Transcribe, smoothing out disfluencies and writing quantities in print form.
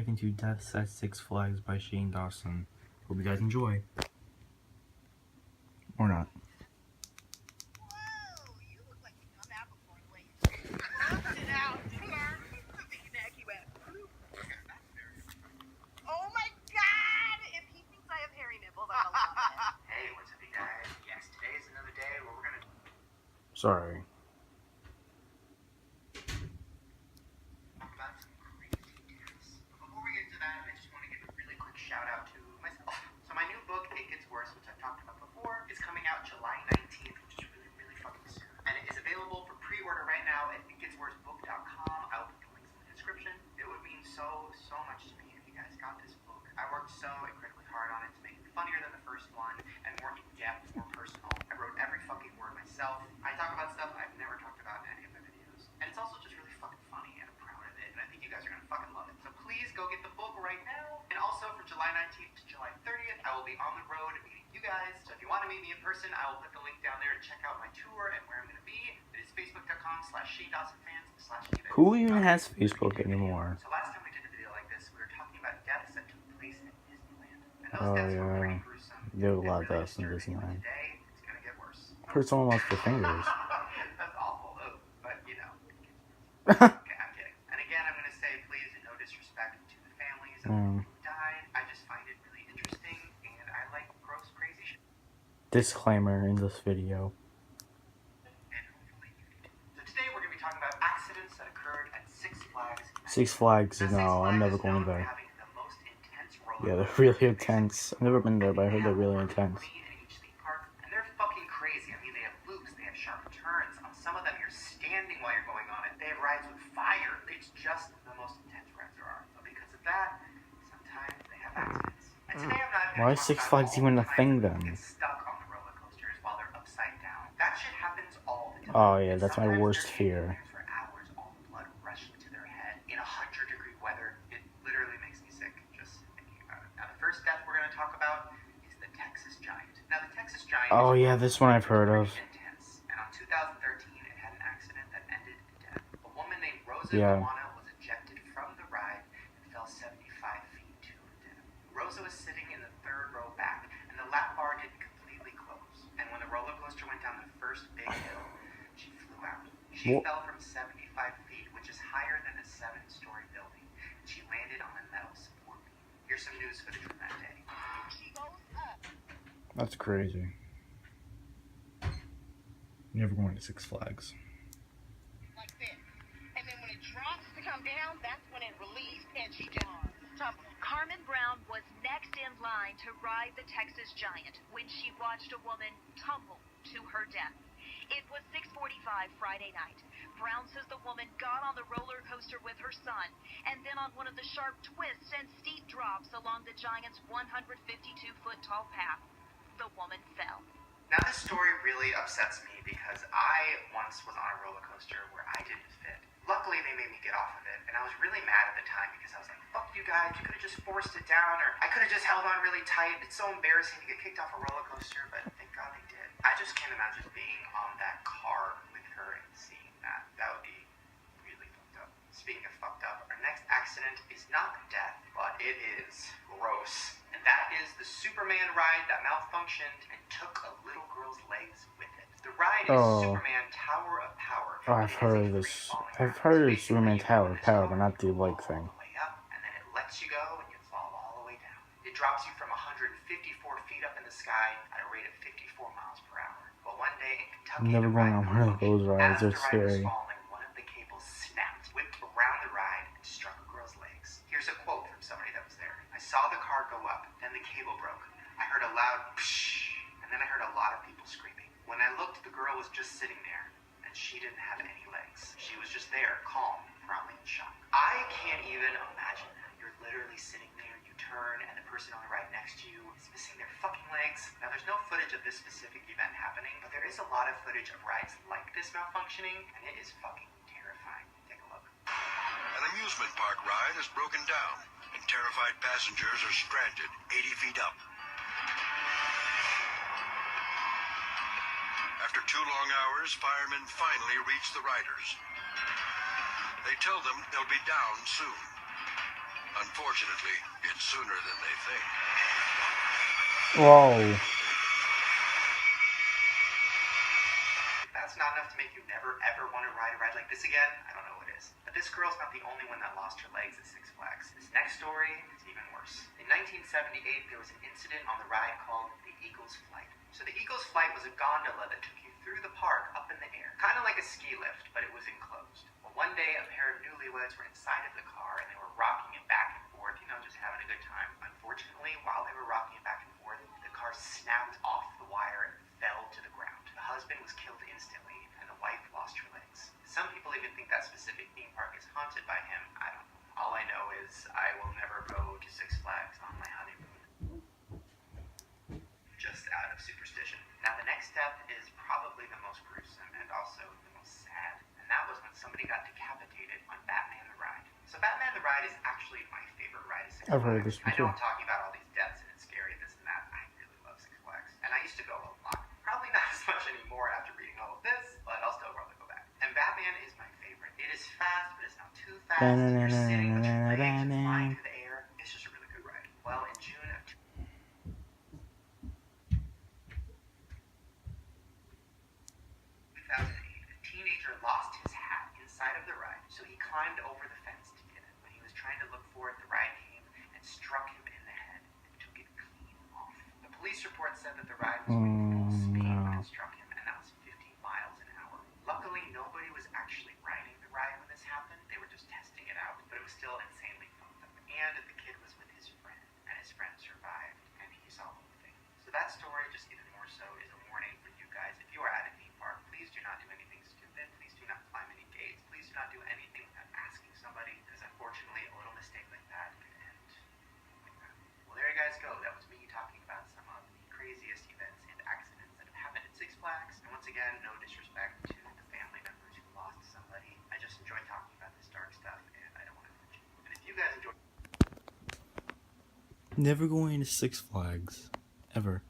reacting to Deaths at Six Flags by Shane Dawson. Hope you guys enjoy. Or not. Sorry. Before we get to that, I just want to give a really quick shout out to myself. So my new book, It Gets Worse, which I've talked about before, is coming out July 19th, which is really fucking soon. And it is available for pre-order right now at itgetsworsebook.com. I'll put the links in the description. It would mean so much to me if you guys got this book. I worked so incredibly hard on it to make it funnier than the first one and more in-depth, more personal. I wrote every fucking word myself. I talk about stuff I've never talked about in any of my videos. And it's also just really fucking funny, and I'm proud of it, and I think you guys are gonna fucking love it. So please go get the book right now. And also from July 19th to July 30th, I will be on the road meeting you guys. So if you want to meet me in person, I will put the link down there to check out my tour and where I'm gonna be. It is facebook.com/ShaneDawsonFans/events. Who even has Facebook anymore? So last time we did a video like this, we were talking about deaths that took place at Disneyland. And those Oh deaths were pretty yeah. gruesome. There were a lot of deaths in Disneyland. Today, it's gonna get worse. I heard someone lost their fingers. That's awful, but you know. Okay, I'm kidding. And again, I'm gonna say, please, no disrespect to the families of people who died. I just find it really interesting, and I like gross, crazy shit. Disclaimer in this video. And hopefully you do. So today we're gonna be talking about accidents that occurred at Six Flags. Six Flags, no, I'm never going there. Yeah, they're really intense. I've never been there, but I heard they're really intense. And they're fucking crazy. I mean, they have loops, they have sharp turns. On some of them, you're standing while you're going on it. They have rides with fire. It's just the most intense rides there are. But because of that, sometimes they have accidents. And today I'm not. Why is Six Flags even a thing then? Get stuck on the roller coasters while they're upside down. That shit happens all the time. Oh yeah, that's my worst fear. For hours, all the blood rushing to their head in 100-degree weather. It literally makes me sick just thinking about it. Now, the first death we're going to talk about is the Texas Giant. Now, the Texas Giant. Oh yeah, this one I've heard of. Intense. And on 2013, it had an accident that ended in death. A woman named Rosa was ejected from the ride and fell 75 feet to her death. Rosa was sitting in the third row back, and the lap bar didn't completely close. And when the roller coaster went down the first big hill, she flew out. She fell from 75 feet, which is higher than a 7-story building. And she landed on a metal support beam. Here's some news footage from that day. She goes up. That's crazy. Never going to Six Flags. Like this. And then when it drops to come down, that's when it released and she just tumbled. Carmen Brown was next in line to ride the Texas Giant when she watched a woman tumble to her death. It was 6:45 Friday night. Brown says the woman got on the roller coaster with her son, and then on one of the sharp twists and steep drops along the Giant's 152-foot tall path, the woman fell. Now this story really upsets me because I once was on a roller coaster where I didn't fit. Luckily they made me get off of it, and I was really mad at the time because I was like, fuck you guys, you could have just forced it down, or I could have just held on really tight. It's so embarrassing to get kicked off a roller coaster, but thank God they did. I just can't imagine being on that car with her and seeing that. That would be really fucked up. Speaking of fucked up, our next accident is not death, but it is gross. And that is the Superman ride that malfunctioned and took a little girl's legs with it. The ride is Superman Tower of Power. Oh, I've heard of this. I've heard of Superman Tower of Power, but not the leg thing. And then it lets you go and you fall all the way down. It drops you from 154 feet up in the sky at a rate of 54 miles per hour. But one day in Kentucky, I'm never going on one of those rides. They're scary. One of the cables snapped, whipped around the ride, and struck a girl's legs. Here's a quote from somebody that was there. I saw the car go up, then the cable broke. I heard a loud pshh, and then I heard a lot of people screaming. When I looked, the girl was just sitting there, and she didn't have any legs. She was just there, calm, probably in shock. I can't even imagine that. You're literally sitting there, you turn, and the person on the right next to you is missing their fucking legs. Now, there's no footage of this specific event happening, but there is a lot of footage of rides like this malfunctioning, and it is fucking terrifying. Take a look. An amusement park ride has broken down, and terrified passengers are stranded 80 feet up. After 2 long hours, firemen finally reach the riders. They tell them they'll be down soon. Unfortunately, it's sooner than they think. Whoa. If that's not enough to make you never ever want to ride a ride like this again, I don't know what is. But this girl's not the only one that lost her legs at Six Flags. This next story is even worse. In 1978, there was an incident on the ride called the Eagle's Flight. So the Eagle's Flight was a gondola that took you through the park up in the air. Kind of like a ski lift, but it was enclosed. Well, one day, a pair of newlyweds were inside of the car and they were rocking it back and forth, just having a good time. Unfortunately, while they were rocking it back and forth, the car snapped off the wire and fell to the ground. The husband was killed instantly and the wife lost her legs. Some people even think that specific theme park is haunted by him. I don't know. All I know is I will never go to Six Flags on my honeymoon. Just out of superstition. Now the next step is probably the most gruesome and also the most sad. And that was when somebody got decapitated on Batman the Ride. So Batman the Ride is actually my favorite ride at Six Flags. I've heard of this I know before. I'm talking about all these deaths and it's scary, this and that. I really love Six Flags. And I used to go a lot. Probably not as much anymore after reading all of this, but I'll still probably go back. And Batman is my favorite. It is fast, but it's not too fast. You're sitting with your legs just flying through the air. It's just a really good ride. Well, in June of 2008, a teenager lost his hat inside of the ride, so he climbed over the fence to get it. When he was trying to look for it, the ride came and struck him in the head and took it clean off. The police report said that the ride was going full speed when it struck him, and that was 50 miles an hour. Luckily, nobody was actually riding the ride when this happened. They were just testing it out, but it was still insanely fucked up. And the kid was with his friend, and his friend survived, and he saw the whole thing. So that story, just even more so, is a warning for you guys. If you are at a theme park, please do not do anything stupid. Please do not climb any gates. Please do not do anything without asking somebody, because unfortunately, a little mistake like that can end like that. Well, there you guys go. That was me talking about some of the craziest events and accidents that have happened at Six Flags. And once again, no disrespect to the family members who lost somebody. I just enjoy talking about this dark stuff, and I don't want to hurt you. And if you guys enjoy Never going to Six Flags. Ever.